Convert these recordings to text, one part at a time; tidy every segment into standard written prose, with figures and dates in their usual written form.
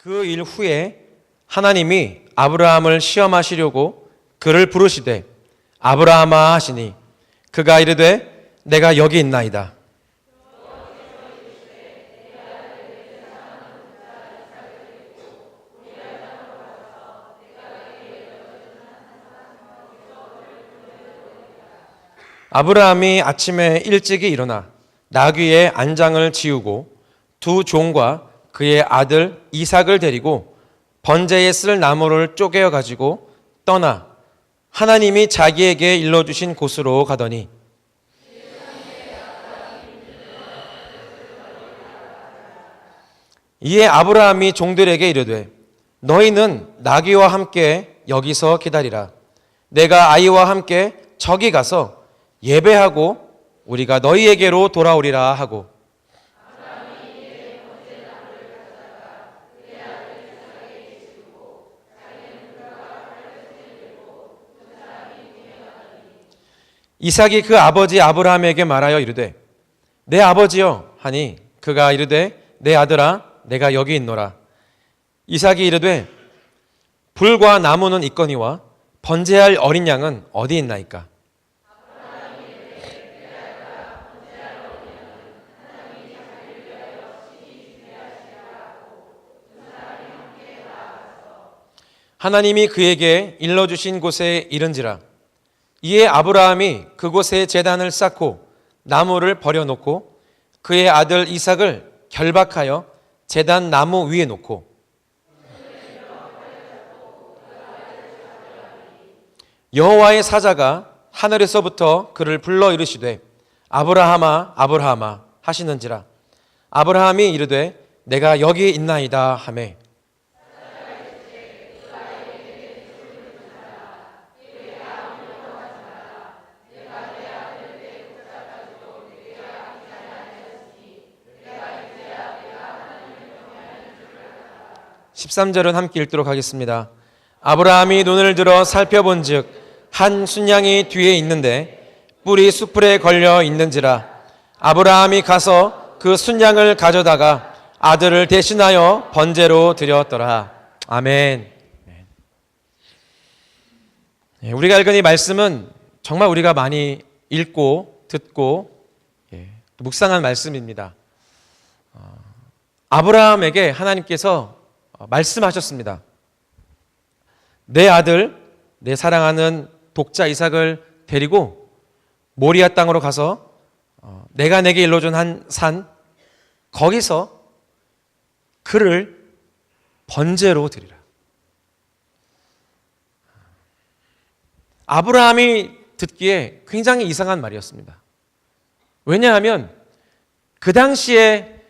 그 일 후에 하나님이 아브라함을 시험하시려고 그를 부르시되 아브라함아 하시니 그가 이르되 내가 여기 있나이다. 아브라함이 아침에 일찍이 일어나 나귀의 안장을 지우고 두 종과 그의 아들 이삭을 데리고 번제에 쓸 나무를 쪼개어 가지고 떠나 하나님이 자기에게 일러주신 곳으로 가더니 이에 아브라함이 종들에게 이르되 너희는 나귀와 함께 여기서 기다리라. 내가 아이와 함께 저기 가서 예배하고 우리가 너희에게로 돌아오리라 하고 이삭이 그 아버지 아브라함에게 말하여 이르되 내 아버지여 하니 그가 이르되 내 아들아 내가 여기 있노라. 이삭이 이르되 불과 나무는 있거니와 번제할 어린 양은 어디 있나이까. 하나님이 그에게 일러주신 곳에 이른지라. 이에 아브라함이 그곳에 제단을 쌓고 나무를 버려놓고 그의 아들 이삭을 결박하여 제단 나무 위에 놓고 여호와의 사자가 하늘에서부터 그를 불러 이르시되 아브라함아 아브라함아 하시는지라. 아브라함이 이르되 내가 여기 있나이다 하매 13절은 함께 읽도록 하겠습니다. 아브라함이 눈을 들어 살펴본즉 한 순양이 뒤에 있는데 뿔이 수풀에 걸려 있는지라. 아브라함이 가서 그 순양을 가져다가 아들을 대신하여 번제로 드렸더라. 아멘. 우리가 읽은 이 말씀은 정말 우리가 많이 읽고 듣고 묵상한 말씀입니다. 아브라함에게 하나님께서 말씀하셨습니다. 내 아들, 내 사랑하는 독자 이삭을 데리고 모리아 땅으로 가서 내가 내게 일러준 한 산, 거기서 그를 번제로 드리라. 아브라함이 듣기에 굉장히 이상한 말이었습니다. 왜냐하면 그 당시에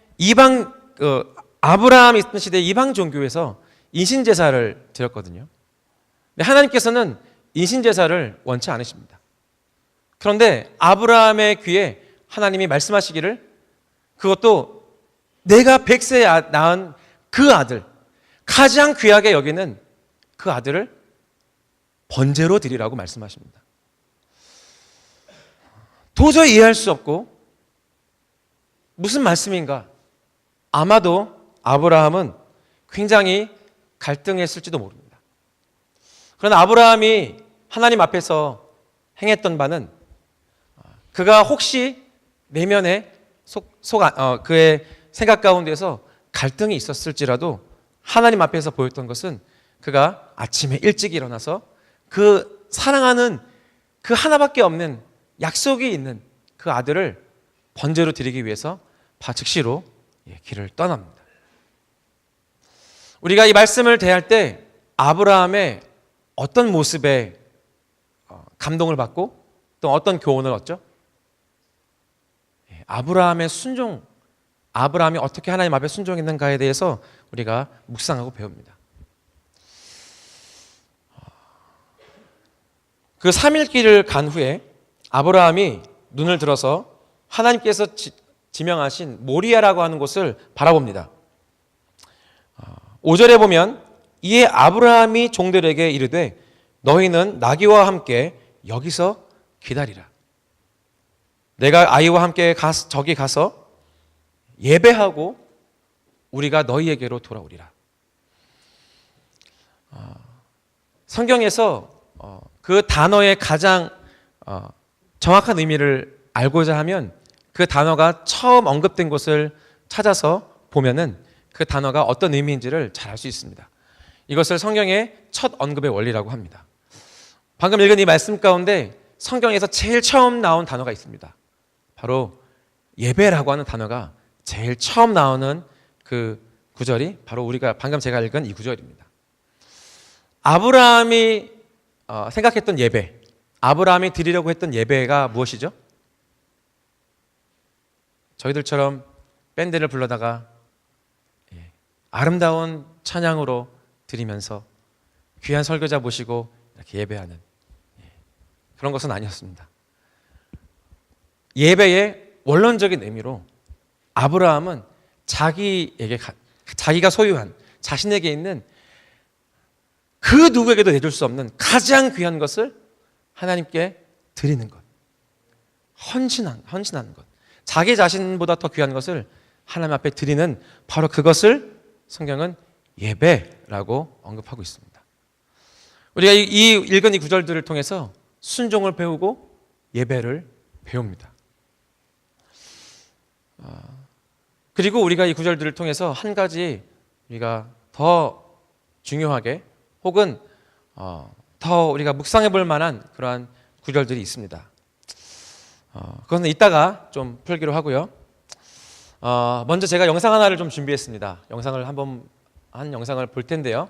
아브라함이 있던 시대 이방 종교에서 인신제사를 드렸거든요. 근데 하나님께서는 인신제사를 원치 않으십니다. 그런데 아브라함의 귀에 하나님이 말씀하시기를 그것도 내가 100세에 낳은 그 아들, 가장 귀하게 여기는 그 아들을 번제로 드리라고 말씀하십니다. 도저히 이해할 수 없고 무슨 말씀인가? 아마도 아브라함은 굉장히 갈등했을지도 모릅니다. 그러나 아브라함이 하나님 앞에서 행했던 바는 그가 혹시 내면에 그의 생각 가운데서 갈등이 있었을지라도 하나님 앞에서 보였던 것은 그가 아침에 일찍 일어나서 그 사랑하는 그 하나밖에 없는 약속이 있는 그 아들을 번제로 드리기 위해서 즉시로 길을 떠납니다. 우리가 이 말씀을 대할 때 아브라함의 어떤 모습에 감동을 받고 또 어떤 교훈을 얻죠? 아브라함의 순종, 아브라함이 어떻게 하나님 앞에 순종했는가에 대해서 우리가 묵상하고 배웁니다. 그 3일 길을 간 후에 아브라함이 눈을 들어서 하나님께서 지명하신 모리아라고 하는 곳을 바라봅니다. 5절에 보면 이에 아브라함이 종들에게 이르되 너희는 나귀와 함께 여기서 기다리라. 내가 아이와 함께 저기 가서 예배하고 우리가 너희에게로 돌아오리라. 성경에서 그 단어의 가장 정확한 의미를 알고자 하면 그 단어가 처음 언급된 곳을 찾아서 보면은 그 단어가 어떤 의미인지를 잘 알 수 있습니다. 이것을 성경의 첫 언급의 원리라고 합니다. 방금 읽은 이 말씀 가운데 성경에서 제일 처음 나온 단어가 있습니다. 바로 예배라고 하는 단어가 제일 처음 나오는 그 구절이 바로 우리가 방금 제가 읽은 이 구절입니다. 아브라함이 생각했던 예배, 아브라함이 드리려고 했던 예배가 무엇이죠? 저희들처럼 밴드를 불러다가 아름다운 찬양으로 드리면서 귀한 설교자 모시고 이렇게 예배하는 그런 것은 아니었습니다. 예배의 원론적인 의미로 아브라함은 자기가 소유한 자신에게 있는 그 누구에게도 내줄 수 없는 가장 귀한 것을 하나님께 드리는 것, 헌신하는 것, 자기 자신보다 더 귀한 것을 하나님 앞에 드리는 바로 그것을 성경은 예배라고 언급하고 있습니다. 우리가 이 읽은 이 구절들을 통해서 순종을 배우고 예배를 배웁니다. 그리고 우리가 이 구절들을 통해서 한 가지 우리가 더 중요하게 혹은 더 우리가 묵상해 볼 만한 그러한 구절들이 있습니다. 그것은 이따가 좀 풀기로 하고요. 먼저 제가 영상 하나를 좀 준비했습니다. 한 영상을 볼 텐데요.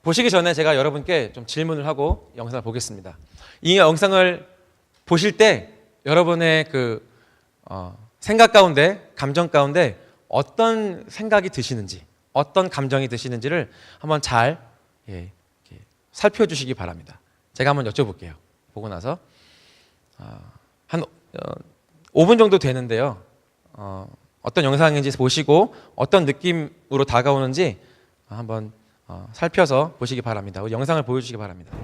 보시기 전에 제가 여러분께 좀 질문을 하고 영상을 보겠습니다. 이 영상을 보실 때 여러분의 그 생각 가운데, 감정 가운데 어떤 생각이 드시는지, 어떤 감정이 드시는지를 한번 잘 살펴주시기 바랍니다. 제가 한번 여쭤볼게요. 보고 나서 한 5분 정도 되는데요. 어떤 영상인지 보시고 어떤 느낌으로 다가오는지 한번 살펴서 보시기 바랍니다. 우리 영상을 보여주시기 바랍니다.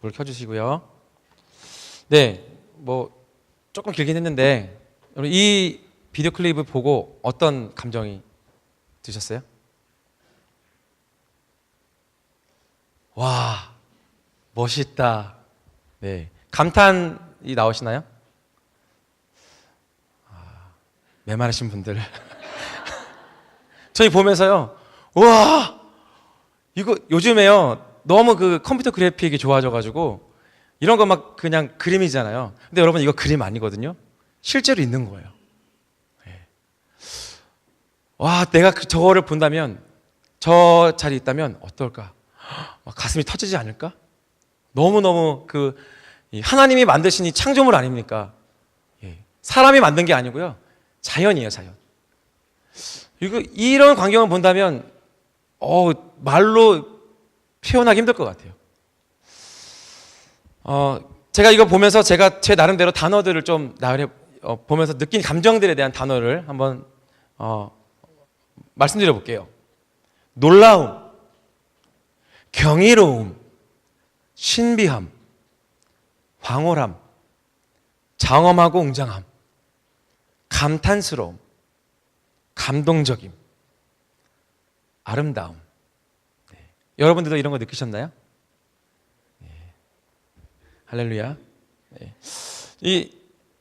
불 켜주시고요. 네, 뭐 조금 길긴 했는데 여러분 이 비디오 클립을 보고 어떤 감정이 드셨어요? 와, 멋있다. 네, 감탄이 나오시나요? 메마르신 분들. 저희 보면서요, 와, 이거 요즘에요, 너무 그 컴퓨터 그래픽이 좋아져가지고 이런 거 막 그냥 그림이잖아요. 근데 여러분 이거 그림 아니거든요. 실제로 있는 거예요. 네. 와, 내가 저거를 본다면, 저 자리에 있다면 어떨까? 막 가슴이 터지지 않을까? 너무너무 이 하나님이 만드신 이 창조물 아닙니까? 예. 사람이 만든 게 아니고요. 자연이에요, 자연. 이런 광경을 본다면, 말로 표현하기 힘들 것 같아요. 제가 이거 보면서 제가 제 나름대로 단어들을 좀 보면서 느낀 감정들에 대한 단어를 한번 말씀드려 볼게요. 놀라움, 경이로움, 신비함, 황홀함, 장엄하고 웅장함, 감탄스러움, 감동적임, 아름다움. 네. 여러분들도 이런 거 느끼셨나요? 네. 할렐루야. 네.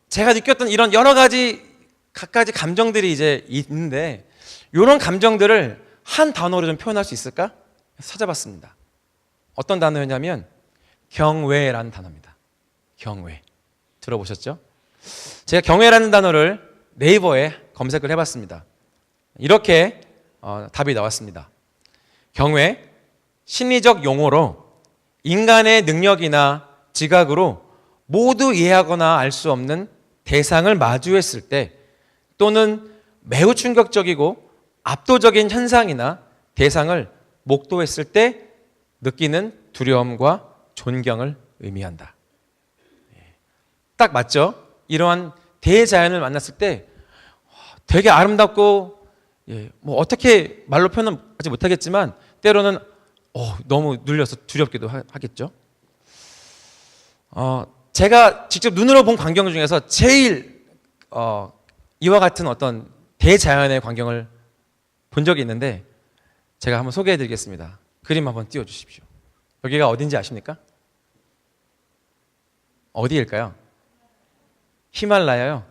제가 느꼈던 이런 여러 가지 각가지 감정들이 이제 있는데 이런 감정들을 한 단어로 좀 표현할 수 있을까? 찾아봤습니다. 어떤 단어였냐면 경외라는 단어입니다. 경외. 들어보셨죠? 제가 경외라는 단어를 네이버에 검색을 해봤습니다. 이렇게 답이 나왔습니다. 경외, 심리적 용어로 인간의 능력이나 지각으로 모두 이해하거나 알 수 없는 대상을 마주했을 때 또는 매우 충격적이고 압도적인 현상이나 대상을 목도했을 때 느끼는 두려움과 존경을 의미한다. 딱 맞죠? 이러한 대자연을 만났을 때 되게 아름답고 뭐 어떻게 말로 표현하지 못하겠지만 때로는 너무 눌려서 두렵기도 하겠죠. 제가 직접 눈으로 본 광경 중에서 제일 이와 같은 어떤 대자연의 광경을 본 적이 있는데 제가 한번 소개해 드리겠습니다. 그림 한번 띄워 주십시오. 여기가 어딘지 아십니까? 어디일까요? 히말라야요.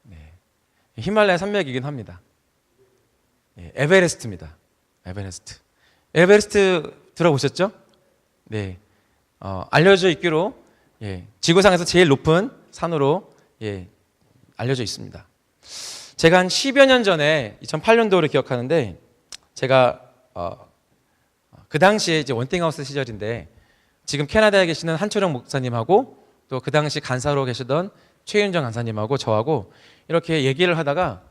네. 히말라야 산맥이긴 합니다. 에베레스트입니다. 에베레스트. 에베레스트 들어보셨죠? 네. 알려져 있기로 지구상에서 제일 높은 산으로 알려져 있습니다. 제가 한 10여 년 전에 2008년도를 기억하는데 제가 그 당시에 이제 원팅하우스 시절인데 지금 캐나다에 계시는 한초령 목사님하고 또 그 당시 간사로 계시던 최윤정 간사님하고 저하고 이렇게 얘기를 하다가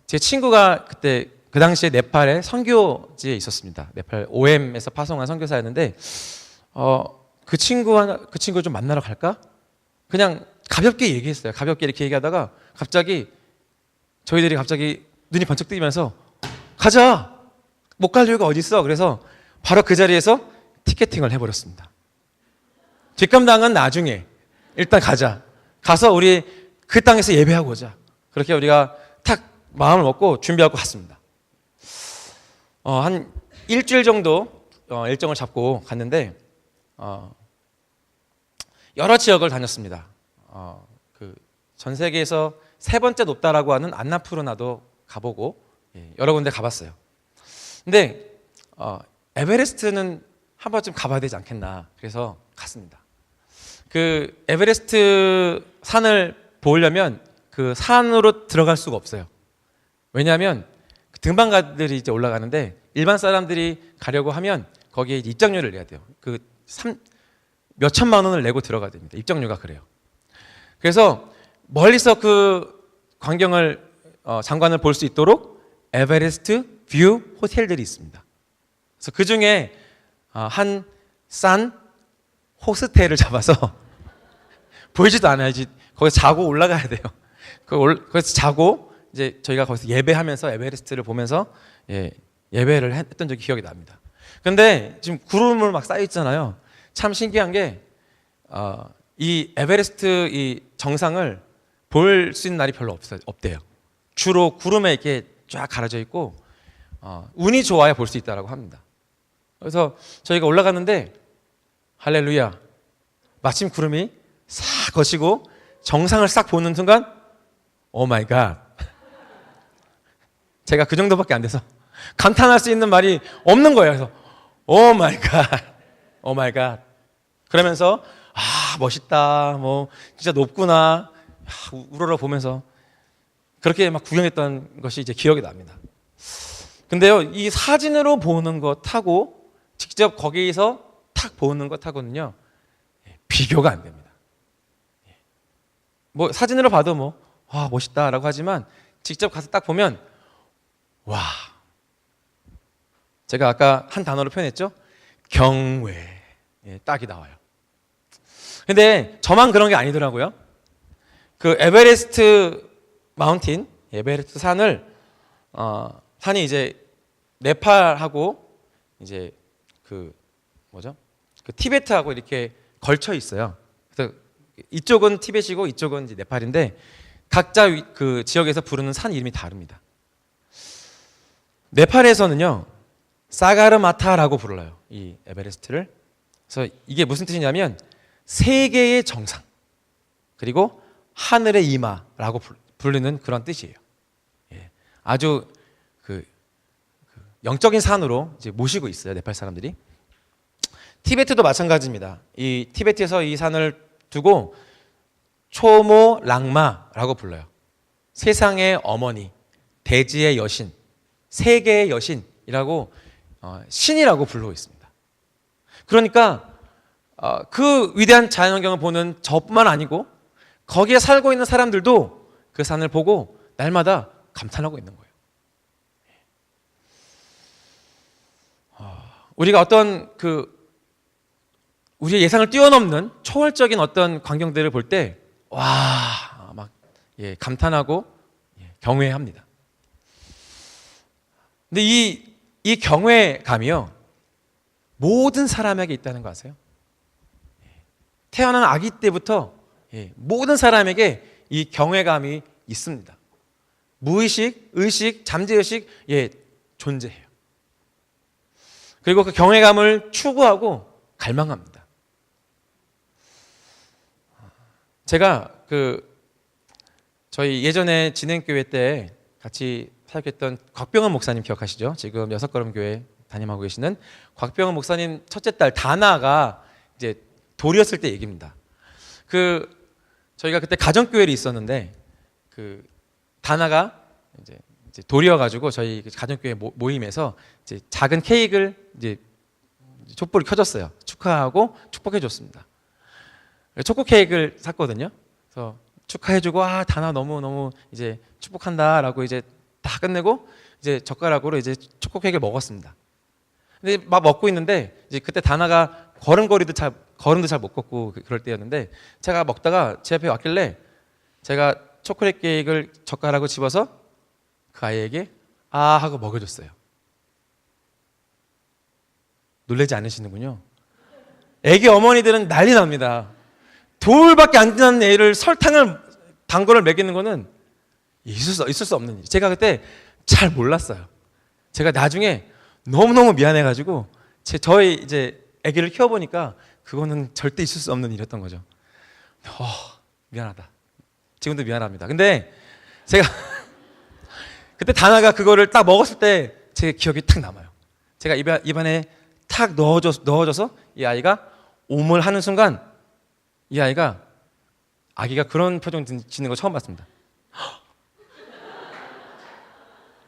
제 친구가 그때 그 당시에 네팔의 선교지에 있었습니다. 네팔 OM에서 파송한 선교사였는데 그 친구 좀 만나러 갈까? 그냥 가볍게 얘기했어요. 가볍게 이렇게 얘기하다가 저희들이 갑자기 눈이 번쩍 뜨면서 가자! 못 갈 이유가 어디 있어? 그래서 바로 그 자리에서 티켓팅을 해버렸습니다. 뒷감당은 나중에 일단 가자. 가서 우리 그 땅에서 예배하고 오자. 그렇게 우리가 탁 마음을 먹고 준비하고 갔습니다. 한 일주일 정도 일정을 잡고 갔는데 여러 지역을 다녔습니다. 전 세계에서 세 번째 높다라고 하는 안나푸르나도 가보고 여러 군데 가봤어요. 근데 에베레스트는 한 번쯤 가봐야 되지 않겠나. 그래서 갔습니다. 그 에베레스트 산을 보려면 그 산으로 들어갈 수가 없어요. 왜냐하면 등반가들이 이제 올라가는데 일반 사람들이 가려고 하면 거기에 입장료를 내야 돼요. 몇 천만 원을 내고 들어가야 됩니다. 입장료가 그래요. 그래서 멀리서 그 광경을 장관을 볼 수 있도록 에베레스트 뷰 호텔들이 있습니다. 그래서 그 중에 한 싼 호스텔을 잡아서 보이지도 않아야지 거기서 자고 올라가야 돼요. 거기서 자고 이제 저희가 거기서 예배하면서 에베레스트를 보면서 예배를 했던 적이 기억이 납니다. 근데 지금 구름을 막 쌓여 있잖아요. 참 신기한 게 이 에베레스트 이 정상을 볼 수 있는 날이 별로 없대요. 주로 구름에 이렇게 쫙 가려져 있고 운이 좋아야 볼 수 있다라고 합니다. 그래서 저희가 올라갔는데 할렐루야, 마침 구름이 싹 거치고 정상을 싹 보는 순간 오 마이 갓, 제가 그 정도밖에 안 돼서 감탄할 수 있는 말이 없는 거예요. 그래서 오 마이 갓, 오 마이 갓 그러면서 멋있다, 뭐 진짜 높구나 우러러 보면서 그렇게 막 구경했던 것이 이제 기억이 납니다. 근데요, 이 사진으로 보는 것하고 직접 거기서 탁 보는 것하고는요 비교가 안 됩니다. 뭐 사진으로 봐도 뭐 멋있다라고 하지만 직접 가서 딱 보면 와, 제가 아까 한 단어로 표현했죠? 경외. 딱이 나와요. 근데 저만 그런 게 아니더라고요. 그 에베레스트 마운틴, 에베레스트 산을 산이 이제 네팔하고 이제 그 티베트하고 이렇게 걸쳐 있어요. 그래서 이쪽은 티베트이고 이쪽은 이제 네팔인데 각자 그 지역에서 부르는 산 이름이 다릅니다. 네팔에서는요 사가르마타라고 불러요, 이 에베레스트를. 그래서 이게 무슨 뜻이냐면 세계의 정상 그리고 하늘의 이마라고 부르는 그런 뜻이에요. 아주 그 영적인 산으로 이제 모시고 있어요, 네팔 사람들이. 티베트도 마찬가지입니다. 이 티베트에서 이 산을 두고 초모 랑마라고 불러요. 세상의 어머니, 대지의 여신, 세계의 여신이라고 신이라고 부르고 있습니다. 그러니까 그 위대한 자연환경을 보는 저뿐만 아니고 거기에 살고 있는 사람들도 그 산을 보고 날마다 감탄하고 있는 거예요. 우리가 어떤 우리의 예상을 뛰어넘는 초월적인 어떤 광경들을 볼 때 막 감탄하고 경외합니다. 근데 이 경외감이요 모든 사람에게 있다는 거 아세요? 태어난 아기 때부터 모든 사람에게 이 경외감이 있습니다. 무의식, 의식, 잠재의식 존재해요. 그리고 그 경외감을 추구하고 갈망합니다. 제가 저희 예전에 진행교회 때 같이 사역했던 곽병원 목사님 기억하시죠? 지금 여섯걸음교회 담임하고 계시는 곽병원 목사님 첫째 딸 다나가 이제 돌이었을 때 얘기입니다. 저희가 그때 가정교회를 있었는데 다나가 이제 돌이어가지고 저희 가정교회 모임에서 이제 작은 케이크를 이제 촛불이 켜졌어요. 축하하고 축복해줬습니다. 초코 케이크를 샀거든요. 그래서 축하해주고 다나 너무 이제 축복한다라고 이제 다 끝내고 이제 젓가락으로 이제 초코 케이크를 먹었습니다. 근데 막 먹고 있는데 이제 그때 다나가 걸음도 잘 못 걷고 그럴 때였는데 제가 먹다가 제 앞에 왔길래 제가 초콜릿 케이크를 젓가락으로 집어서 그 아이에게 하고 먹여줬어요. 놀라지 않으시는군요. 애기 어머니들은 난리 납니다. 돌밖에 안 지난 애를 단거를 먹이는 거는 있을 수 없는 일이에요. 제가 그때 잘 몰랐어요. 제가 나중에 너무너무 미안해가지고 저희 이제 아기를 키워보니까 그거는 절대 있을 수 없는 일이었던 거죠. 미안하다. 지금도 미안합니다. 근데 제가 그때 다나가 그거를 딱 먹었을 때 제 기억이 탁 남아요. 제가 입안에 탁 넣어줘서 이 아이가 옴을 하는 순간 이 아기가 그런 표정 짓는 거 처음 봤습니다.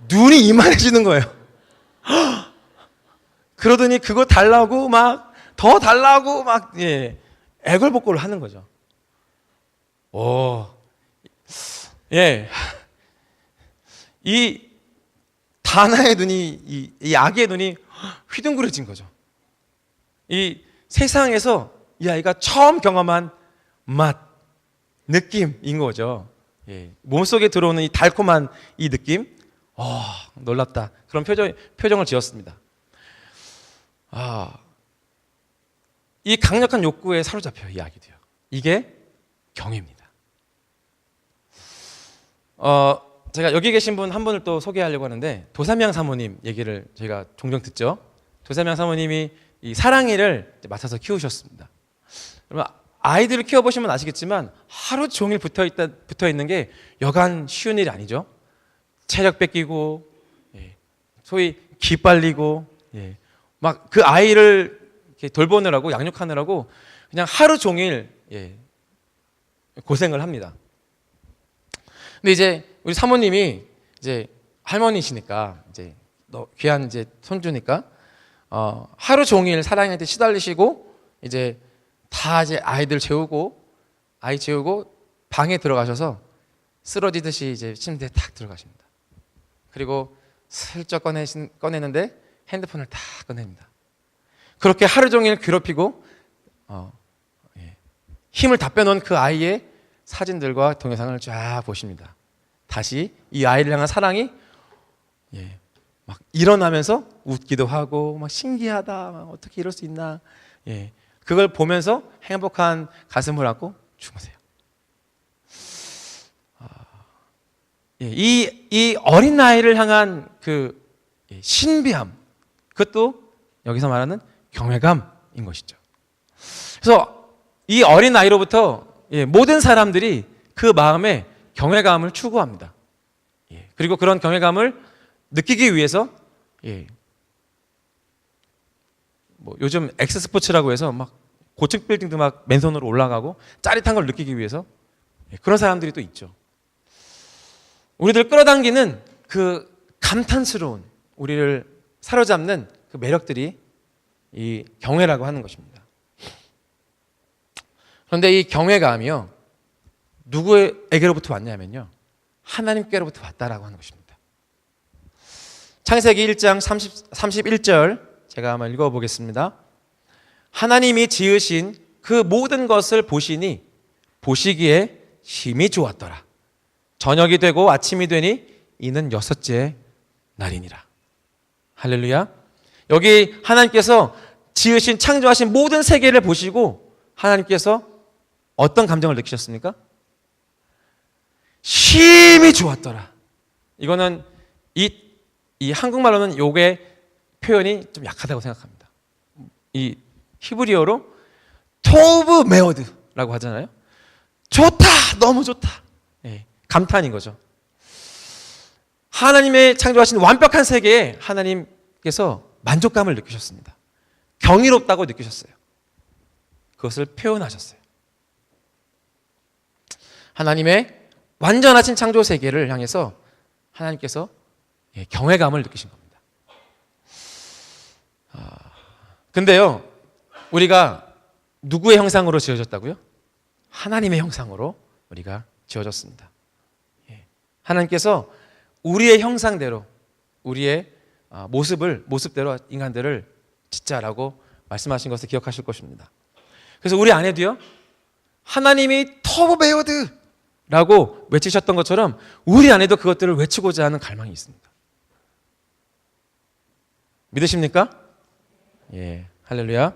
눈이 이만해지는 거예요. 그러더니 그거 달라고 막 더 달라고 막 애걸복걸을 하는 거죠. 이 다나의 눈이 이 아기의 눈이 휘둥그레진 거죠. 이 세상에서 이 아이가 처음 경험한 맛, 느낌인 거죠. 몸속에 들어오는 이 달콤한 이 느낌, 놀랍다. 그런 표정을 지었습니다. 이 강력한 욕구에 사로잡혀 이 아기도요. 이게 경외입니다. 제가 여기 계신 분 한 분을 또 소개하려고 하는데 도삼양 사모님 얘기를 저희가 종종 듣죠. 도삼양 사모님이 이 사랑이를 맡아서 키우셨습니다. 그러면 아이들을 키워보시면 아시겠지만 하루 종일 붙어 있는 게 여간 쉬운 일이 아니죠. 체력 뺏기고, 소위 기 빨리고, 막 그 아이를 이렇게 돌보느라고 양육하느라고 그냥 하루 종일 고생을 합니다. 근데 이제 우리 사모님이 이제 할머니시니까 이제 귀한 이제 손주니까 하루 종일 사랑이한테 시달리시고 이제 다 이제 아이 재우고 방에 들어가셔서 쓰러지듯이 이제 침대에 탁 들어가십니다. 그리고 슬쩍 꺼내는데 핸드폰을 다 꺼냅니다. 그렇게 하루 종일 괴롭히고 힘을 다 빼놓은 그 아이의 사진들과 동영상을 쫙 보십니다. 다시 이 아이를 향한 사랑이 막 일어나면서 웃기도 하고 막 신기하다, 막 어떻게 이럴 수 있나, 그걸 보면서 행복한 가슴을 안고 주무세요. 이 어린 아이를 향한 그 신비함, 그것도 여기서 말하는 경외감인 것이죠. 그래서 이 어린 아이로부터 모든 사람들이 그 마음에 경외감을 추구합니다. 그리고 그런 경외감을 느끼기 위해서 뭐 요즘 엑스스포츠라고 해서 막 고층 빌딩도 막 맨손으로 올라가고 짜릿한 걸 느끼기 위해서 그런 사람들이 또 있죠. 우리들 끌어당기는 그 감탄스러운, 우리를 사로잡는 그 매력들이 이 경외라고 하는 것입니다. 그런데 이 경외감이요, 누구에게로부터 왔냐면요, 하나님께로부터 왔다라고 하는 것입니다. 창세기 1장 31절 제가 한번 읽어보겠습니다. 하나님이 지으신 그 모든 것을 보시니 보시기에 심히 좋았더라. 저녁이 되고 아침이 되니 이는 여섯째 날이니라. 할렐루야. 여기 하나님께서 지으신, 창조하신 모든 세계를 보시고 하나님께서 어떤 감정을 느끼셨습니까? 심히 좋았더라. 이거는 이 한국말로는 요게 표현이 좀 약하다고 생각합니다. 이 히브리어로 토브 메오드라고 하잖아요. 좋다, 너무 좋다. 감탄인 거죠. 하나님의 창조하신 완벽한 세계에 하나님께서 만족감을 느끼셨습니다. 경이롭다고 느끼셨어요. 그것을 표현하셨어요. 하나님의 완전하신 창조 세계를 향해서 하나님께서 경외감을 느끼신 겁니다. 근데요, 우리가 누구의 형상으로 지어졌다고요? 하나님의 형상으로 우리가 지어졌습니다. 하나님께서 우리의 형상대로, 우리의 모습대로 인간들을 짓자라고 말씀하신 것을 기억하실 것입니다. 그래서 우리 안에도요, 하나님이 터보베어드라고 외치셨던 것처럼 우리 안에도 그것들을 외치고자 하는 갈망이 있습니다. 믿으십니까? 할렐루야.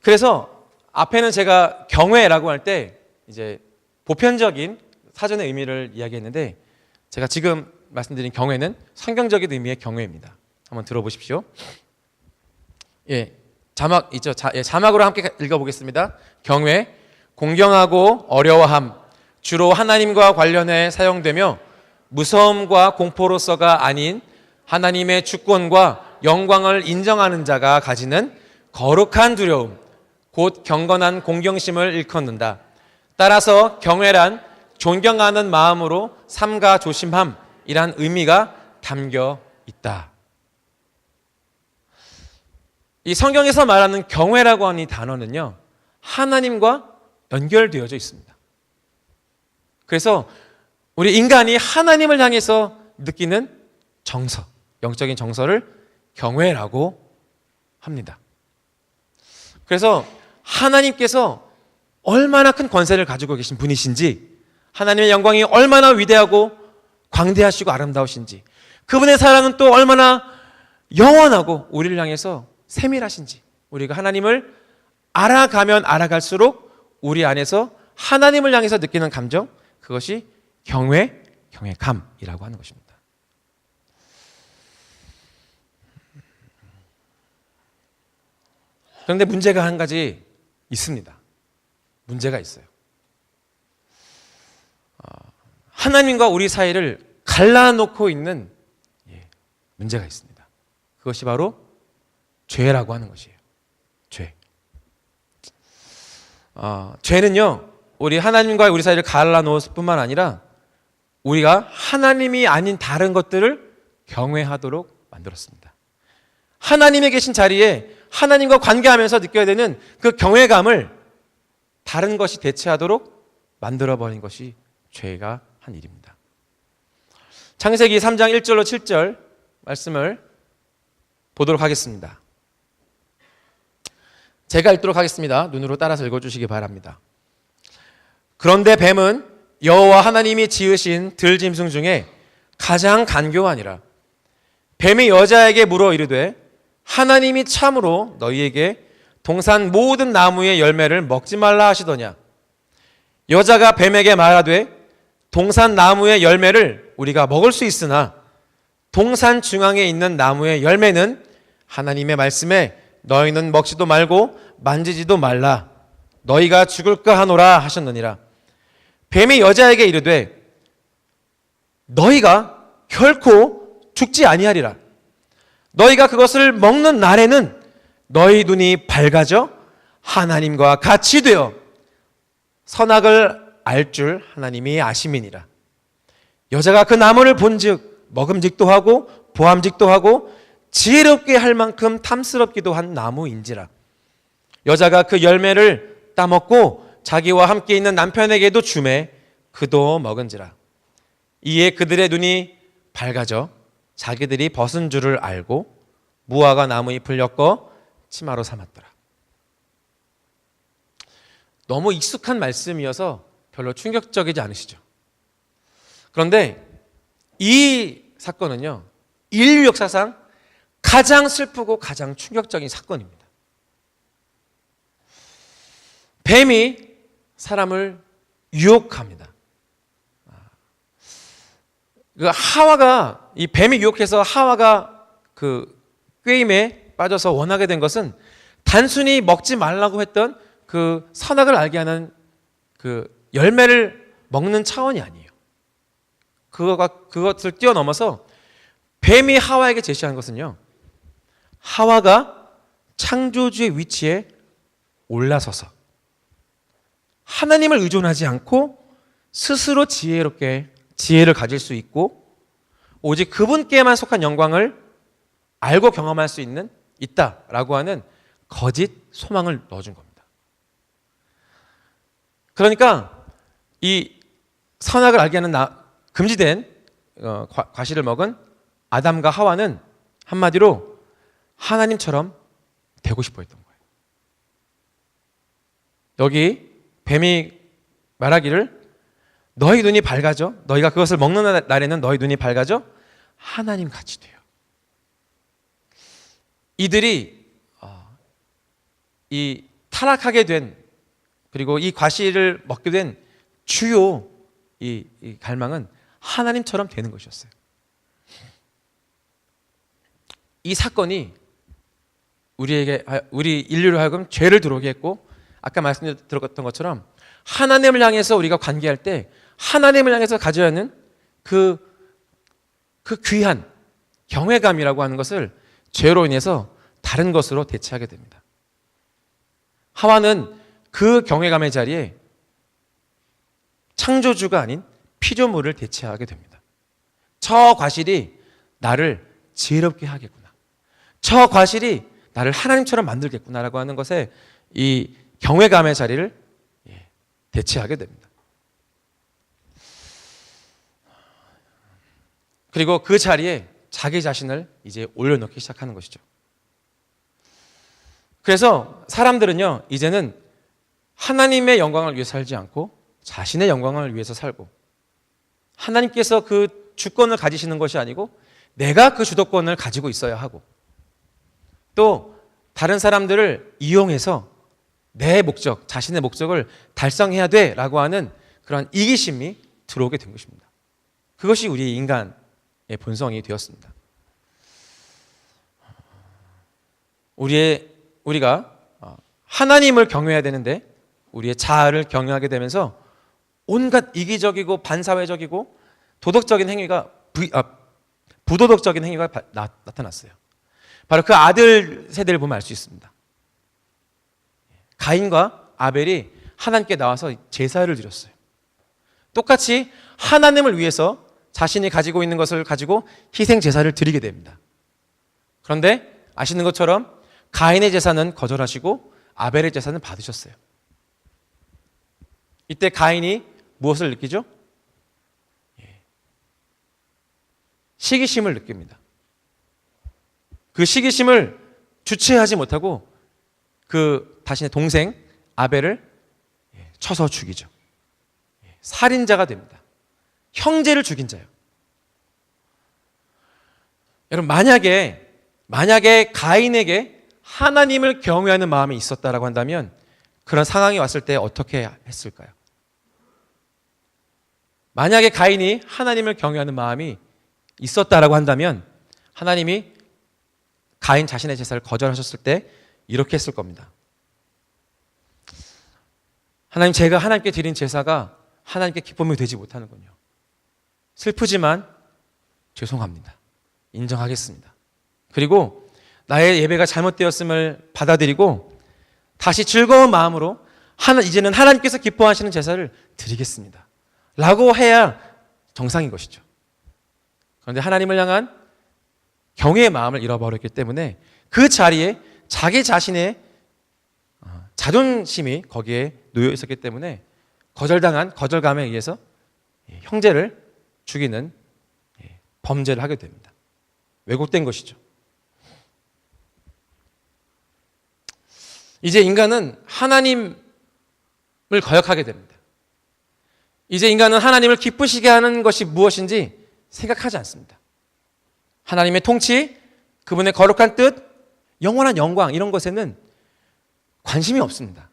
그래서 앞에는 제가 경외라고 할 때 이제 보편적인 사전의 의미를 이야기했는데, 제가 지금 말씀드린 경외는 성경적인 의미의 경외입니다. 한번 들어보십시오. 자막 있죠? 자막으로 함께 읽어보겠습니다. 경외, 공경하고 어려워함, 주로 하나님과 관련해 사용되며 무서움과 공포로서가 아닌 하나님의 주권과 영광을 인정하는 자가 가지는 거룩한 두려움, 곧 경건한 공경심을 일컫는다. 따라서 경외란 존경하는 마음으로 삼가 조심함이란 의미가 담겨 있다. 이 성경에서 말하는 경외라고 하는 이 단어는요, 하나님과 연결되어져 있습니다. 그래서 우리 인간이 하나님을 향해서 느끼는 정서, 영적인 정서를 경외라고 합니다. 그래서 하나님께서 얼마나 큰 권세를 가지고 계신 분이신지, 하나님의 영광이 얼마나 위대하고 광대하시고 아름다우신지, 그분의 사랑은 또 얼마나 영원하고 우리를 향해서 세밀하신지, 우리가 하나님을 알아가면 알아갈수록 우리 안에서 하나님을 향해서 느끼는 감정, 그것이 경외감이라고 하는 것입니다. 그런데 문제가 한 가지 있습니다. 문제가 있어요. 하나님과 우리 사이를 갈라놓고 있는 문제가 있습니다. 그것이 바로 죄라고 하는 것이에요. 죄. 죄는요, 우리 하나님과 우리 사이를 갈라놓을 뿐만 아니라 우리가 하나님이 아닌 다른 것들을 경외하도록 만들었습니다. 하나님이 계신 자리에 하나님과 관계하면서 느껴야 되는 그 경외감을 다른 것이 대체하도록 만들어버린 것이 죄가 한 일입니다. 창세기 3장 1절로 7절 말씀을 보도록 하겠습니다. 제가 읽도록 하겠습니다. 눈으로 따라서 읽어주시기 바랍니다. 그런데 뱀은 여호와 하나님이 지으신 들짐승 중에 가장 간교하니라. 뱀이 여자에게 물어 이르되 하나님이 참으로 너희에게 동산 모든 나무의 열매를 먹지 말라 하시더냐. 여자가 뱀에게 말하되 동산 나무의 열매를 우리가 먹을 수 있으나 동산 중앙에 있는 나무의 열매는 하나님의 말씀에 너희는 먹지도 말고 만지지도 말라. 너희가 죽을까 하노라 하셨느니라. 뱀이 여자에게 이르되 너희가 결코 죽지 아니하리라. 너희가 그것을 먹는 날에는 너희 눈이 밝아져 하나님과 같이 되어 선악을 알 줄 하나님이 아심이니라. 여자가 그 나무를 본즉 먹음직도 하고 보암직도 하고 지혜롭게 할 만큼 탐스럽기도 한 나무인지라. 여자가 그 열매를 따먹고 자기와 함께 있는 남편에게도 주매 그도 먹은지라. 이에 그들의 눈이 밝아져 자기들이 벗은 줄을 알고 무화과 나무 잎을 엮어 치마로 삼았더라. 너무 익숙한 말씀이어서 별로 충격적이지 않으시죠? 그런데 이 사건은요, 인류 역사상 가장 슬프고 가장 충격적인 사건입니다. 뱀이 사람을 유혹합니다. 하와가, 이 뱀이 유혹해서 하와가 그 꾀임에 빠져서 원하게 된 것은 단순히 먹지 말라고 했던 그 선악을 알게 하는 그 열매를 먹는 차원이 아니에요. 그것을 뛰어넘어서 뱀이 하와에게 제시한 것은요, 하와가 창조주의 위치에 올라서서 하나님을 의존하지 않고 스스로 지혜를 가질 수 있고 오직 그분께만 속한 영광을 알고 경험할 수 있다라고 하는 거짓 소망을 넣어준 겁니다. 그러니까 이 선악을 알게 하는 금지된 과실을 먹은 아담과 하와는 한마디로 하나님처럼 되고 싶어 했던 거예요. 여기 뱀이 말하기를 너희 눈이 밝아져, 너희가 그것을 먹는 날에는 너희 눈이 밝아져 하나님 같이 돼요. 이들이 이 타락하게 된, 그리고 이 과실을 먹게 된 주요 이 갈망은 하나님처럼 되는 것이었어요. 이 사건이 우리 인류로 하여금 죄를 들어오게 했고, 아까 말씀드렸던 것처럼 하나님을 향해서 우리가 관계할 때 하나님을 향해서 가져야 하는 그 귀한 경외감이라고 하는 것을 죄로 인해서 다른 것으로 대체하게 됩니다. 하와는 그 경외감의 자리에 창조주가 아닌 피조물을 대체하게 됩니다. 저 과실이 나를 지혜롭게 하겠구나, 저 과실이 나를 하나님처럼 만들겠구나라고 하는 것에 이 경외감의 자리를 대체하게 됩니다. 그리고 그 자리에 자기 자신을 이제 올려놓기 시작하는 것이죠. 그래서 사람들은요, 이제는 하나님의 영광을 위해 살지 않고 자신의 영광을 위해서 살고, 하나님께서 그 주권을 가지시는 것이 아니고 내가 그 주도권을 가지고 있어야 하고, 또 다른 사람들을 이용해서 내 목적, 자신의 목적을 달성해야 돼라고 하는 그런 이기심이 들어오게 된 것입니다. 그것이 우리 인간의 본성이 되었습니다. 우리가 하나님을 경외해야 되는데 우리의 자아를 경외하게 되면서 온갖 이기적이고 반사회적이고 도덕적인 행위가 부도덕적인 행위가 나타났어요. 바로 그 아들 세대를 보면 알 수 있습니다. 가인과 아벨이 하나님께 나와서 제사를 드렸어요. 똑같이 하나님을 위해서 자신이 가지고 있는 것을 가지고 희생 제사를 드리게 됩니다. 그런데 아시는 것처럼 가인의 제사는 거절하시고 아벨의 제사는 받으셨어요. 이때 가인이 무엇을 느끼죠? 시기심을 느낍니다. 그 시기심을 주체하지 못하고 그 자신의 동생 아벨을 쳐서 죽이죠. 살인자가 됩니다. 형제를 죽인 자예요. 여러분, 만약에 가인에게 하나님을 경외하는 마음이 있었다라고 한다면 그런 상황이 왔을 때 어떻게 했을까요? 만약에 가인이 하나님을 경외하는 마음이 있었다라고 한다면 하나님이 가인 자신의 제사를 거절하셨을 때 이렇게 했을 겁니다. 하나님, 제가 하나님께 드린 제사가 하나님께 기쁨이 되지 못하는군요. 슬프지만 죄송합니다. 인정하겠습니다. 그리고 나의 예배가 잘못되었음을 받아들이고 다시 즐거운 마음으로 이제는 하나님께서 기뻐하시는 제사를 드리겠습니다. 라고 해야 정상인 것이죠. 그런데 하나님을 향한 경외의 마음을 잃어버렸기 때문에 그 자리에 자기 자신의 자존심이 거기에 놓여 있었기 때문에 거절감에 의해서 형제를 죽이는 범죄를 하게 됩니다. 왜곡된 것이죠. 이제 인간은 하나님을 거역하게 됩니다. 이제 인간은 하나님을 기쁘시게 하는 것이 무엇인지 생각하지 않습니다. 하나님의 통치, 그분의 거룩한 뜻, 영원한 영광, 이런 것에는 관심이 없습니다.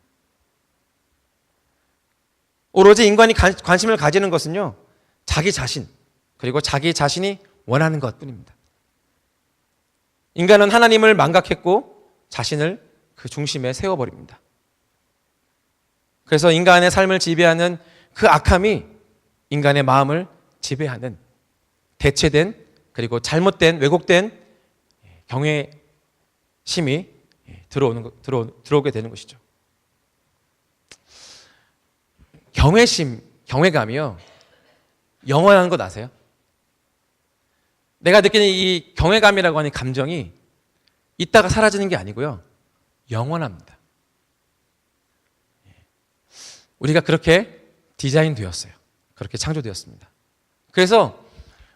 오로지 인간이 관심을 가지는 것은요, 자기 자신, 그리고 자기 자신이 원하는 것 뿐입니다. 인간은 하나님을 망각했고 자신을 그 중심에 세워버립니다. 그래서 인간의 삶을 지배하는 그 악함이 인간의 마음을 지배하는 대체된, 그리고 잘못된, 왜곡된 경외심이 들어오게 되는 것이죠. 경외감이요, 영원한 것 아세요? 내가 느끼는 이 경외감이라고 하는 감정이 있다가 사라지는 게 아니고요, 영원합니다. 우리가 그렇게 디자인되었어요. 그렇게 창조되었습니다. 그래서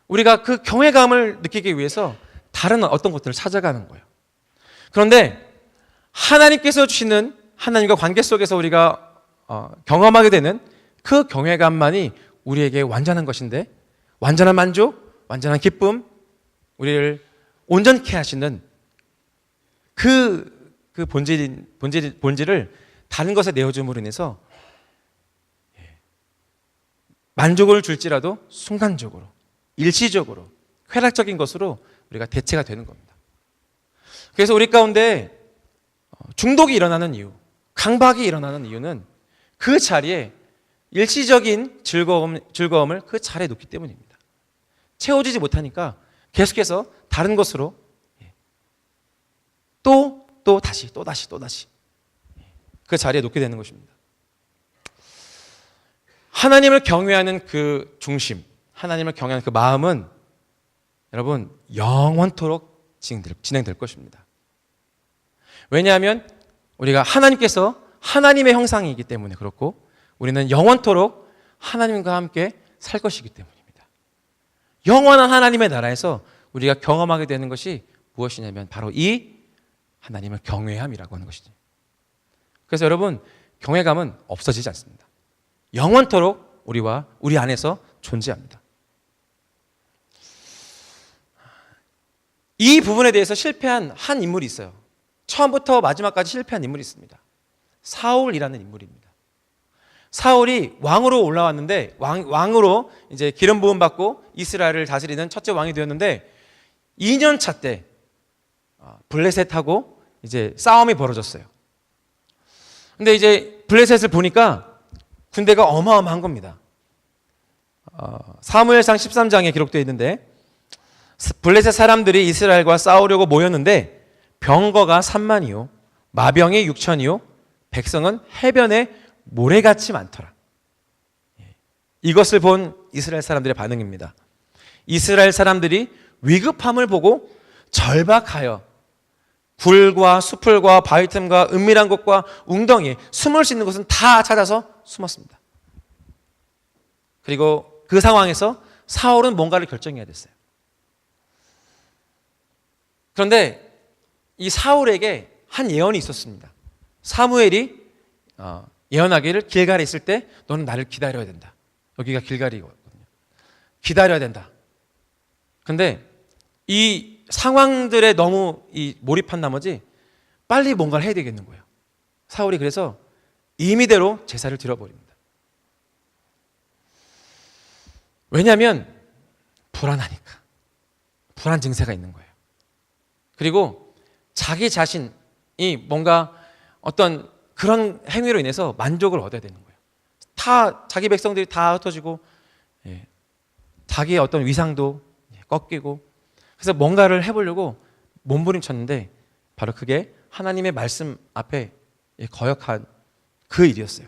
우리가 그 경외감을 느끼기 위해서 다른 어떤 것들을 찾아가는 거예요. 그런데 하나님께서 주시는, 하나님과 관계 속에서 우리가 경험하게 되는 그 경외감만이 우리에게 완전한 것인데, 완전한 만족, 완전한 기쁨, 우리를 온전케 하시는 그 본질을 다른 것에 내어줌으로 인해서 만족을 줄지라도 순간적으로, 일시적으로, 쾌락적인 것으로 우리가 대체가 되는 겁니다. 그래서 우리 가운데 중독이 일어나는 이유, 강박이 일어나는 이유는 그 자리에 일시적인 즐거움을 그 자리에 놓기 때문입니다. 채워지지 못하니까 계속해서 다른 것으로 또 다시 그 자리에 놓게 되는 것입니다. 하나님을 경외하는 그 중심, 하나님을 경외하는 그 마음은 여러분 영원토록 진행될 것입니다. 왜냐하면 우리가 하나님께서 하나님의 형상이기 때문에 그렇고, 우리는 영원토록 하나님과 함께 살 것이기 때문입니다. 영원한 하나님의 나라에서 우리가 경험하게 되는 것이 무엇이냐면 바로 이 하나님을 경외함이라고 하는 것이죠. 그래서 여러분, 경외감은 없어지지 않습니다. 영원토록 우리 안에서 존재합니다. 이 부분에 대해서 실패한 한 인물이 있어요. 처음부터 마지막까지 실패한 인물이 있습니다. 사울이라는 인물입니다. 사울이 왕으로 올라왔는데 왕으로 이제 기름 부음 받고 이스라엘을 다스리는 첫째 왕이 되었는데 2년 차 때 블레셋하고 이제 싸움이 벌어졌어요. 근데 이제 블레셋을 보니까 군대가 어마어마한 겁니다. 사무엘상 13장에 기록되어 있는데 블레셋 사람들이 이스라엘과 싸우려고 모였는데 병거가 3만이요 마병이 6천이요 백성은 해변에 모래같이 많더라. 이것을 본 이스라엘 사람들의 반응입니다. 이스라엘 사람들이 위급함을 보고 절박하여 굴과 수풀과 바위 틈과 은밀한 곳과 웅덩이에 숨을 수 있는 곳은 다 찾아서 숨었습니다. 그리고 그 상황에서 사울은 뭔가를 결정해야 됐어요. 그런데 이 사울에게 한 예언이 있었습니다. 사무엘이 예언하기를 길갈에 있을 때 너는 나를 기다려야 된다. 여기가 길갈이거든요. 기다려야 된다. 근데 이 상황들에 너무 몰입한 나머지 빨리 뭔가를 해야 되겠는 거예요. 사울이 그래서 임의대로 제사를 드려버립니다. 왜냐하면 불안하니까. 불안 증세가 있는 거예요. 그리고 자기 자신이 뭔가 어떤 그런 행위로 인해서 만족을 얻어야 되는 거예요. 자기 백성들이 다 흩어지고 자기의 어떤 위상도 꺾이고 그래서 뭔가를 해보려고 몸부림쳤는데 바로 그게 하나님의 말씀 앞에 거역한 그 일이었어요.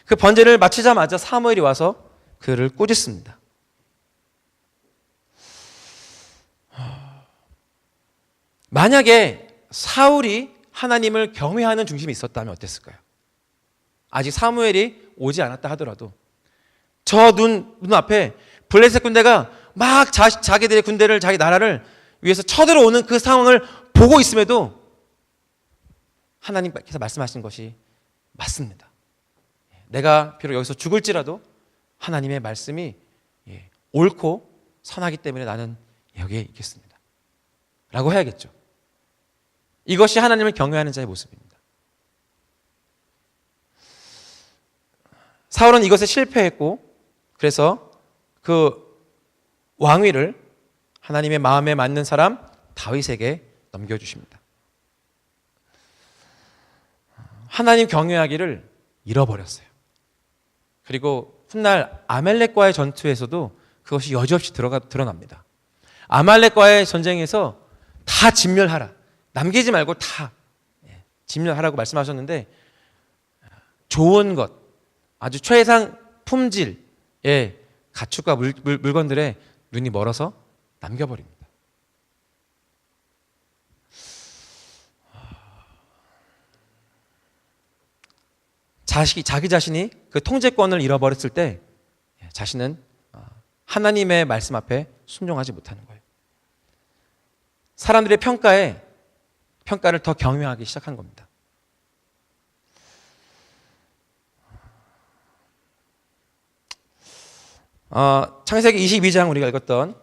그 번제를 마치자마자 사무엘이 와서 그를 꾸짖습니다. 만약에 사울이 하나님을 경외하는 중심이 있었다면 어땠을까요? 아직 사무엘이 오지 않았다 하더라도 저 눈앞에 블레셋 군대가 막 자기들의 군대를 자기 나라를 위해서 쳐들어오는 그 상황을 보고 있음에도 하나님께서 말씀하신 것이 맞습니다. 내가 비록 여기서 죽을지라도 하나님의 말씀이 옳고 선하기 때문에 나는 여기에 있겠습니다. 라고 해야겠죠. 이것이 하나님을 경외하는 자의 모습입니다. 사울은 이것에 실패했고 그래서 그 왕위를 하나님의 마음에 맞는 사람 다윗에게 넘겨주십니다. 하나님 경외하기를 잃어버렸어요. 그리고 훗날 아말렉과의 전투에서도 그것이 여지없이 드러납니다. 아말렉과의 전쟁에서 다 진멸하라. 남기지 말고 다 진멸하라고 말씀하셨는데 좋은 것, 아주 최상 품질의 가축과 물건들에 눈이 멀어서 남겨버립니다. 자기 자신이 그 통제권을 잃어버렸을 때 자신은 하나님의 말씀 앞에 순종하지 못하는 거예요. 사람들의 평가를 더 경외하기 시작한 겁니다. 창세기 22장 우리가 읽었던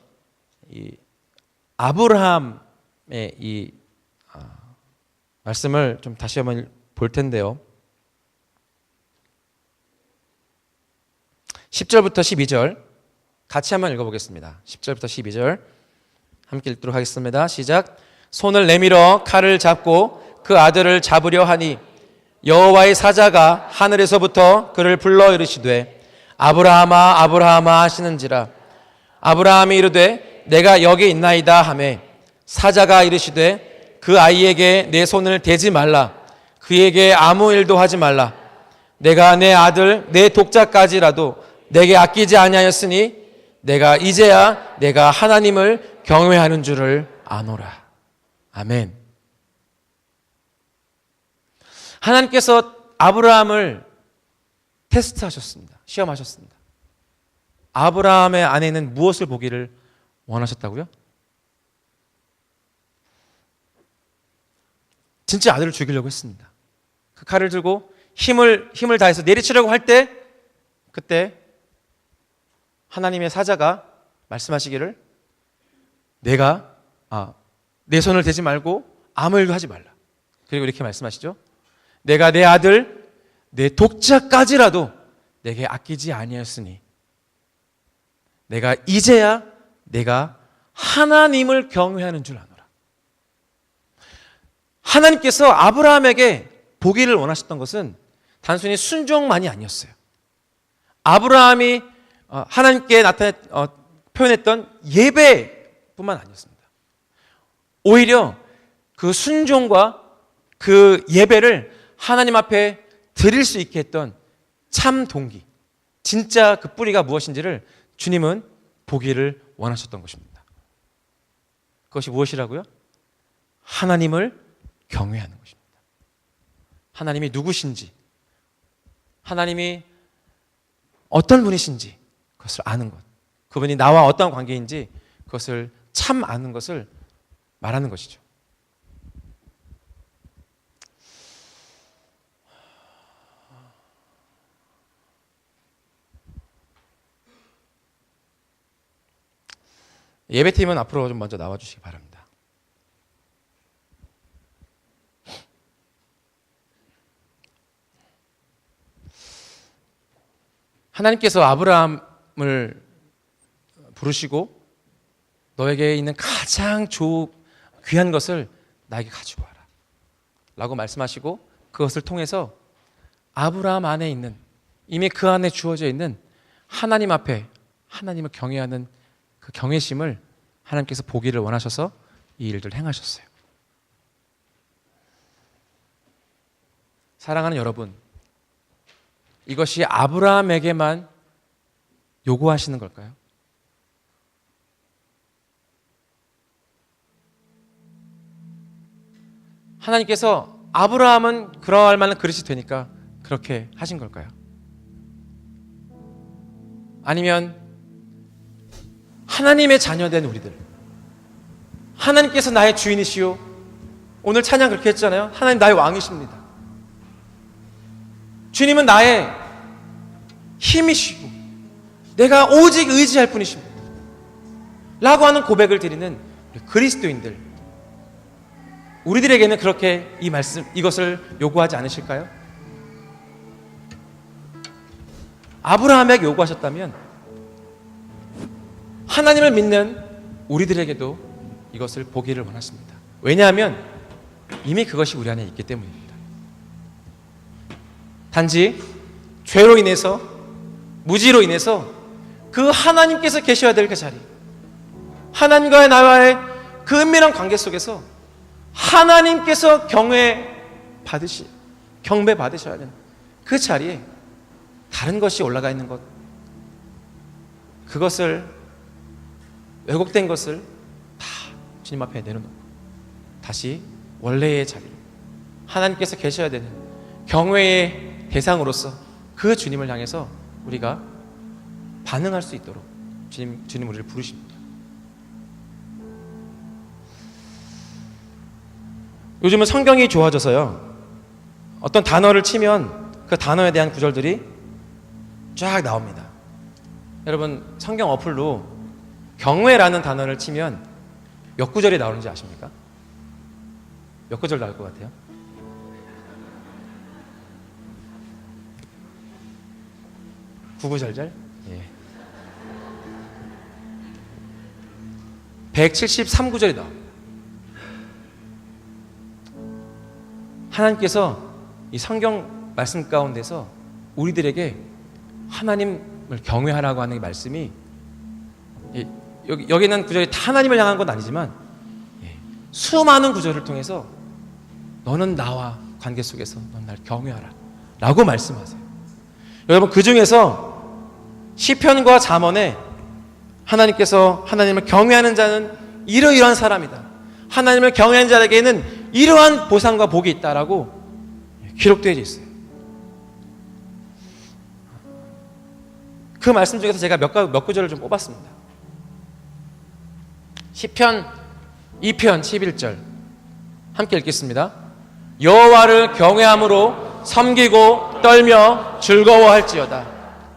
이 아브라함의 이 말씀을 좀 다시 한번 볼 텐데요. 10절부터 12절 같이 한번 읽어보겠습니다. 10절부터 12절 함께 읽도록 하겠습니다. 시작. 손을 내밀어 칼을 잡고 그 아들을 잡으려 하니 여호와의 사자가 하늘에서부터 그를 불러 이르시되 아브라함아 아브라함아 하시는지라. 아브라함이 이르되 내가 여기 있나이다 하매 사자가 이르시되 그 아이에게 내 손을 대지 말라. 그에게 아무 일도 하지 말라. 내가 내 아들 내 독자까지라도 내게 아끼지 아니하였으니 내가 이제야 내가 하나님을 경외하는 줄을 아노라. 아멘. 하나님께서 아브라함을 테스트하셨습니다. 시험하셨습니다. 아브라함의 안에는 무엇을 보기를 원하셨다고요? 진짜 아들을 죽이려고 했습니다. 그 칼을 들고 힘을 다해서 내리치려고 할 때 그때 하나님의 사자가 말씀하시기를 내가 내 손을 대지 말고 아무 일도 하지 말라. 그리고 이렇게 말씀하시죠. 내가 내 아들 내 독자까지라도 내게 아끼지 아니하였으니 내가 이제야 내가 하나님을 경외하는 줄 아노라. 하나님께서 아브라함에게 보기를 원하셨던 것은 단순히 순종만이 아니었어요. 아브라함이 하나님께 표현했던 예배뿐만 아니었습니다. 오히려 그 순종과 그 예배를 하나님 앞에 드릴 수 있게 했던 참 동기, 진짜 그 뿌리가 무엇인지를 주님은 보기를 원하셨던 것입니다. 그것이 무엇이라고요? 하나님을 경외하는 것입니다. 하나님이 누구신지, 하나님이 어떤 분이신지 그것을 아는 것, 그분이 나와 어떤 관계인지 그것을 참 아는 것을 말하는 것이죠. 예배팀은 앞으로 좀 먼저 나와주시기 바랍니다. 하나님께서 아브라함을 부르시고 너에게 있는 가장 귀한 것을 나에게 가지고 와라 라고 말씀하시고 그것을 통해서 아브라함 안에 있는, 이미 그 안에 주어져 있는 하나님 앞에 하나님을 경외하는 그 경외심을 하나님께서 보기를 원하셔서 이 일들을 행하셨어요. 사랑하는 여러분, 이것이 아브라함에게만 요구하시는 걸까요? 하나님께서 아브라함은 그러할 만한 그릇이 되니까 그렇게 하신 걸까요? 아니면 하나님의 자녀된 우리들, 하나님께서 나의 주인이시오, 오늘 찬양 그렇게 했잖아요. 하나님 나의 왕이십니다. 주님은 나의 힘이시고 내가 오직 의지할 뿐이십니다 라고 하는 고백을 드리는 그리스도인들, 우리들에게는 그렇게 이것을 요구하지 않으실까요? 아브라함에게 요구하셨다면 하나님을 믿는 우리들에게도 이것을 보기를 원하십니다. 왜냐하면 이미 그것이 우리 안에 있기 때문입니다. 단지 죄로 인해서, 무지로 인해서 그 하나님께서 계셔야 될 그 자리, 하나님과의 나와의 그 은밀한 관계 속에서 하나님께서 경배 받으셔야 하는 그 자리에 다른 것이 올라가 있는 것, 그것을, 왜곡된 것을 다 주님 앞에 내려놓고 다시 원래의 자리로, 하나님께서 계셔야 되는 경외의 대상으로서 그 주님을 향해서 우리가 반응할 수 있도록 주님 우리를 부르십니다. 요즘은 성경이 좋아져서요, 어떤 단어를 치면 그 단어에 대한 구절들이 쫙 나옵니다. 여러분, 성경 어플로 경외라는 단어를 치면 몇 구절이 나오는지 아십니까? 몇 구절 나올 것 같아요? 구구절절? 예. 173구절이 나옵니다. 하나님께서 이 성경 말씀 가운데서 우리들에게 하나님을 경외하라고 하는 이 말씀이, 여기 있는 구절이 다 하나님을 향한 건 아니지만 수많은 구절을 통해서 너는 나와 관계 속에서 넌 날 경외하라 라고 말씀하세요. 여러분, 그 중에서 시편과 잠언에 하나님께서 하나님을 경외하는 자는 이러이러한 사람이다, 하나님을 경외하는 자에게는 이러한 보상과 복이 있다라고 기록되어 있어요. 그 말씀 중에서 제가 몇 구절을 좀 뽑았습니다. 시편 2편 11절 함께 읽겠습니다. 여호와를 경외함으로 섬기고 떨며 즐거워할지어다.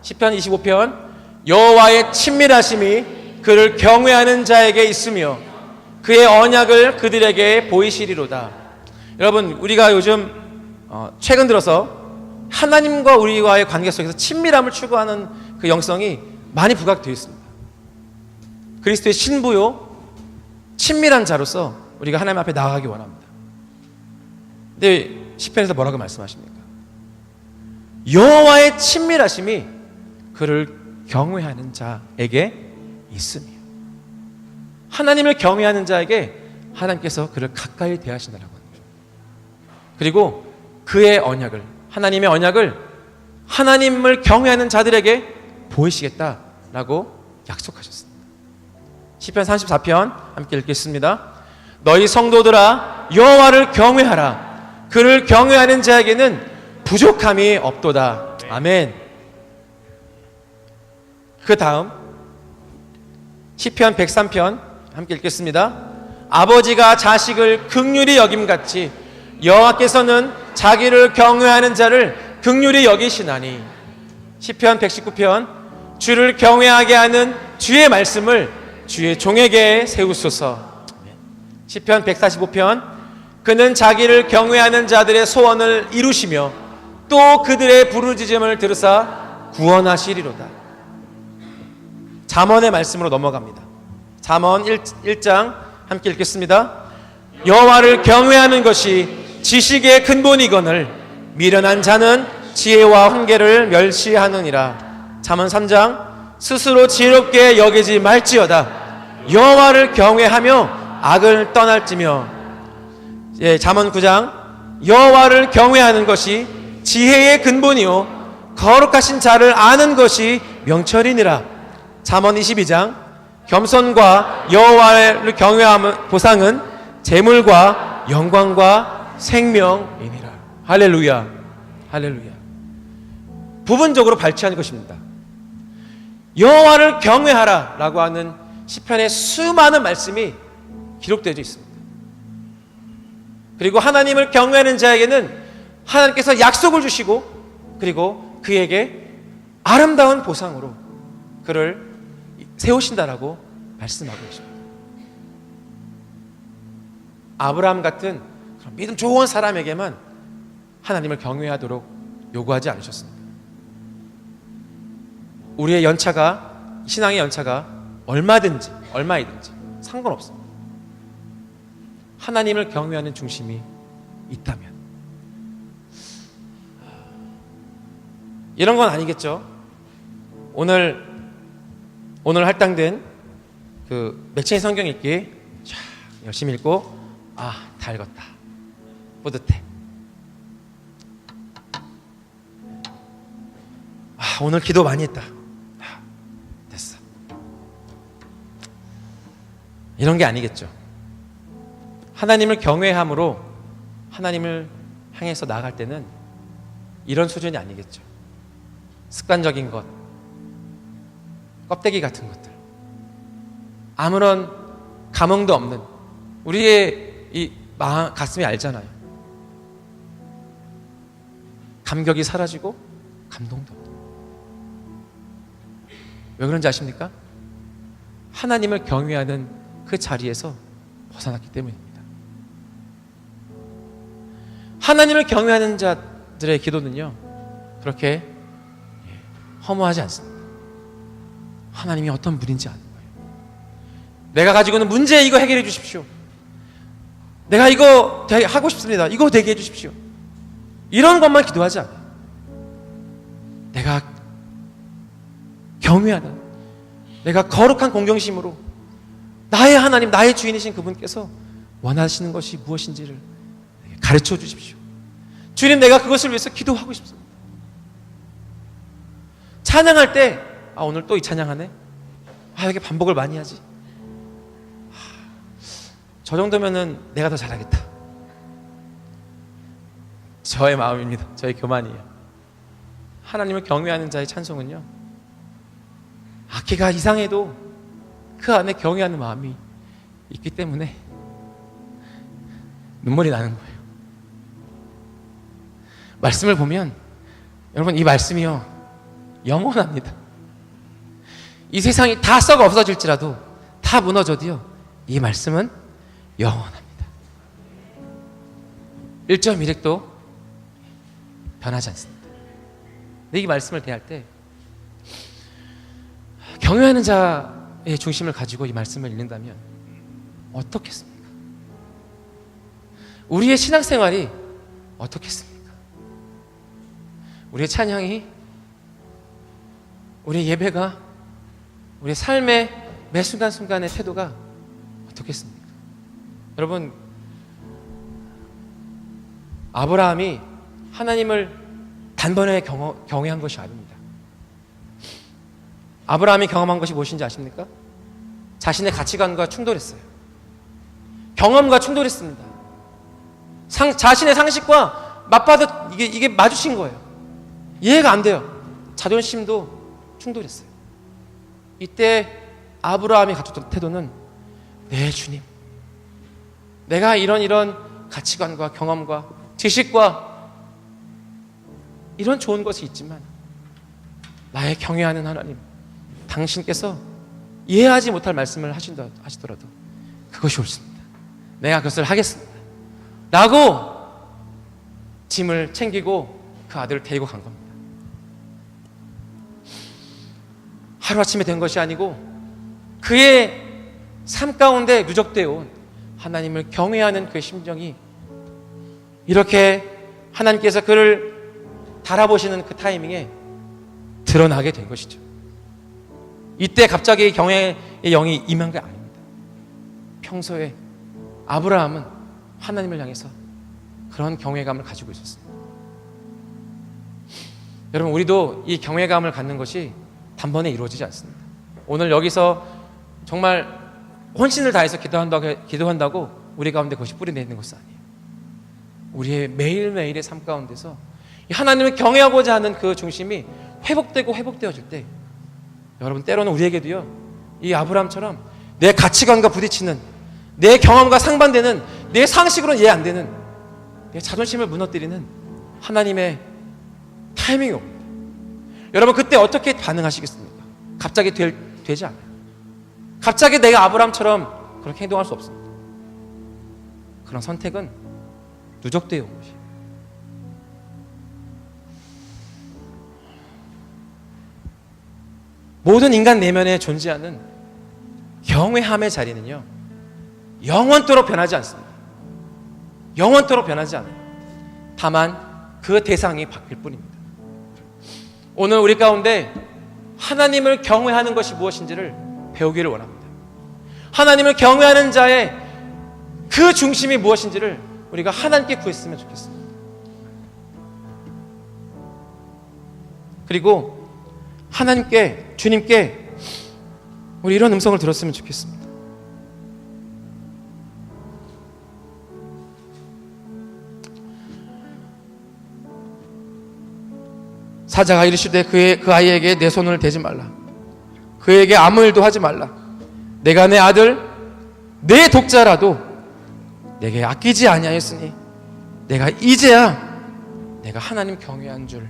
시편 25편, 여호와의 친밀하심이 그를 경외하는 자에게 있으며 그의 언약을 그들에게 보이시리로다. 여러분, 우리가 요즘 최근 들어서 하나님과 우리와의 관계 속에서 친밀함을 추구하는 그 영성이 많이 부각되어 있습니다. 그리스도의 신부요, 친밀한 자로서 우리가 하나님 앞에 나아가기 원합니다. 근데 시편에서 뭐라고 말씀하십니까? 여호와의 친밀하심이 그를 경외하는 자에게 있으며, 하나님을 경외하는 자에게 하나님께서 그를 가까이 대하신다라고 하는 거죠. 그리고 그의 언약을, 하나님의 언약을 하나님을 경외하는 자들에게 보이시겠다라고 약속하셨습니다. 시편 34편 함께 읽겠습니다. 너희 성도들아, 여호와를 경외하라. 그를 경외하는 자에게는 부족함이 없도다. 아멘. 그 다음 시편 103편 함께 읽겠습니다. 아버지가 자식을 긍휼히 여김같이 여호와께서는 자기를 경외하는 자를 긍휼히 여기시나니. 시편 119편 주를 경외하게 하는 주의 말씀을 주의 종에게 세우소서. 시편 145편 그는 자기를 경외하는 자들의 소원을 이루시며 또 그들의 부르짖음을 들으사 구원하시리로다. 잠언의 말씀으로 넘어갑니다. 잠언 1장 함께 읽겠습니다. 여호와를 경외하는 것이 지식의 근본이거늘 미련한 자는 지혜와 훈계를 멸시하느니라. 잠언 3장 스스로 지혜롭게 여기지 말지어다. 여호와를 경외하며 악을 떠날지며. 잠언 9장 여호와를 경외하는 것이 지혜의 근본이요 거룩하신 자를 아는 것이 명철이니라. 잠언 22장 겸손과 여호와를 경외함의 보상은 재물과 영광과 생명이니라. 할렐루야, 할렐루야. 부분적으로 발췌한 것입니다. 여호와를 경외하라 라고 하는 시편의 수많은 말씀이 기록되어 있습니다. 그리고 하나님을 경외하는 자에게는 하나님께서 약속을 주시고 그리고 그에게 아름다운 보상으로 그를 세우신다라고 말씀하고 계십니다. 아브라함 같은 그런 믿음 좋은 사람에게만 하나님을 경외하도록 요구하지 않으셨습니다. 우리의 연차가, 신앙의 연차가 얼마든지 얼마이든지 상관없습니다. 하나님을 경외하는 중심이 있다면. 이런 건 아니겠죠. 오늘 할당된 그 맥체인 성경 읽기 열심히 읽고 다 읽었다, 뿌듯해. 오늘 기도 많이 했다, 됐어. 이런 게 아니겠죠. 하나님을 경외함으로 하나님을 향해서 나아갈 때는 이런 수준이 아니겠죠. 습관적인 것, 껍데기 같은 것들, 아무런 감흥도 없는, 우리의 이 가슴이 알잖아요. 감격이 사라지고 감동도 없다. 왜 그런지 아십니까? 하나님을 경외하는 그 자리에서 벗어났기 때문입니다. 하나님을 경외하는 자들의 기도는요, 그렇게 허무하지 않습니다. 하나님이 어떤 분인지 아는 거예요. 내가 가지고 있는 문제 이거 해결해 주십시오. 내가 이거 하고 싶습니다. 이거 되게 해 주십시오. 이런 것만 기도하지 않아요. 내가 경외하는, 내가 거룩한 공경심으로 나의 하나님, 나의 주인이신 그분께서 원하시는 것이 무엇인지를 가르쳐 주십시오. 주님, 내가 그것을 위해서 기도하고 싶습니다. 찬양할 때 오늘 또 이 찬양하네? 이렇게 반복을 많이 하지? 저 정도면은 내가 더 잘하겠다. 저의 마음입니다. 저의 교만이에요. 하나님을 경외하는 자의 찬송은요, 악기가 이상해도 그 안에 경외하는 마음이 있기 때문에 눈물이 나는 거예요. 말씀을 보면 여러분, 이 말씀이요 영원합니다. 이 세상이 다 썩어 없어질지라도, 다 무너져도요, 이 말씀은 영원합니다. 1.1획도 변하지 않습니다. 근데 이 말씀을 대할 때 경외하는 자의 중심을 가지고 이 말씀을 읽는다면 어떻겠습니까? 우리의 신앙생활이 어떻겠습니까? 우리의 찬양이, 우리의 예배가, 우리의 삶의 매 순간순간의 태도가 어떻겠습니까? 여러분, 아브라함이 하나님을 단번에 경외한 것이 아닙니다. 아브라함이 경험한 것이 무엇인지 아십니까? 자신의 가치관과 충돌했어요. 경험과 충돌했습니다. 자신의 상식과 맞받아 이게 마주친 거예요. 이해가 안 돼요. 자존심도 충돌했어요. 이때 아브라함이 가졌던 태도는, 네 주님, 내가 이런 가치관과 경험과 지식과 이런 좋은 것이 있지만 나의 경외하는 하나님, 당신께서 이해하지 못할 말씀을 하시더라도 그것이 옳습니다. 내가 그것을 하겠습니다 라고 짐을 챙기고 그 아들을 데리고 간 겁니다. 하루아침에 된 것이 아니고 그의 삶 가운데 누적되어 온 하나님을 경외하는 그의 심정이 이렇게 하나님께서 그를 달아보시는 그 타이밍에 드러나게 된 것이죠. 이때 갑자기 경외의 영이 임한 게 아닙니다. 평소에 아브라함은 하나님을 향해서 그런 경외감을 가지고 있었습니다. 여러분, 우리도 이 경외감을 갖는 것이 단번에 이루어지지 않습니다. 오늘 여기서 정말 혼신을 다해서 기도한다고 우리 가운데 그것이 뿌리내리는 것은 아니에요. 우리의 매일매일의 삶 가운데서 하나님을 경외하고자 하는 그 중심이 회복되어질 때, 여러분, 때로는 우리에게도요, 이 아브라함처럼 내 가치관과 부딪히는, 내 경험과 상반되는, 내 상식으로는 이해 안 되는, 내 자존심을 무너뜨리는 하나님의 타이밍이 옵니다. 여러분, 그때 어떻게 반응하시겠습니까? 갑자기 되지 않아요. 갑자기 내가 아브라함처럼 그렇게 행동할 수 없습니다. 그런 선택은 누적되어 온 것이에요. 모든 인간 내면에 존재하는 경외함의 자리는요, 영원토록 변하지 않습니다. 영원토록 변하지 않아요. 다만 그 대상이 바뀔 뿐입니다. 오늘 우리 가운데 하나님을 경외하는 것이 무엇인지를 배우기를 원합니다. 하나님을 경외하는 자의 그 중심이 무엇인지를 우리가 하나님께 구했으면 좋겠습니다. 그리고 하나님께, 주님께 우리 이런 음성을 들었으면 좋겠습니다. 사자가 이르시되 그 아이에게 내 손을 대지 말라. 그에게 아무 일도 하지 말라. 내가 내 아들, 내 독자라도 내게 아끼지 아니하였으니 내가 이제야 내가 하나님 경외한 줄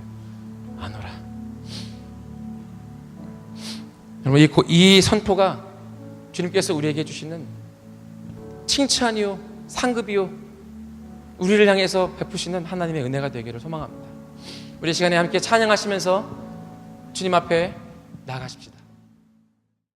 아노라. 여러분, 이 선포가 주님께서 우리에게 주시는 칭찬이요, 상급이요, 우리를 향해서 베푸시는 하나님의 은혜가 되기를 소망합니다. 우리 시간에 함께 찬양하시면서 주님 앞에 나아가십시다.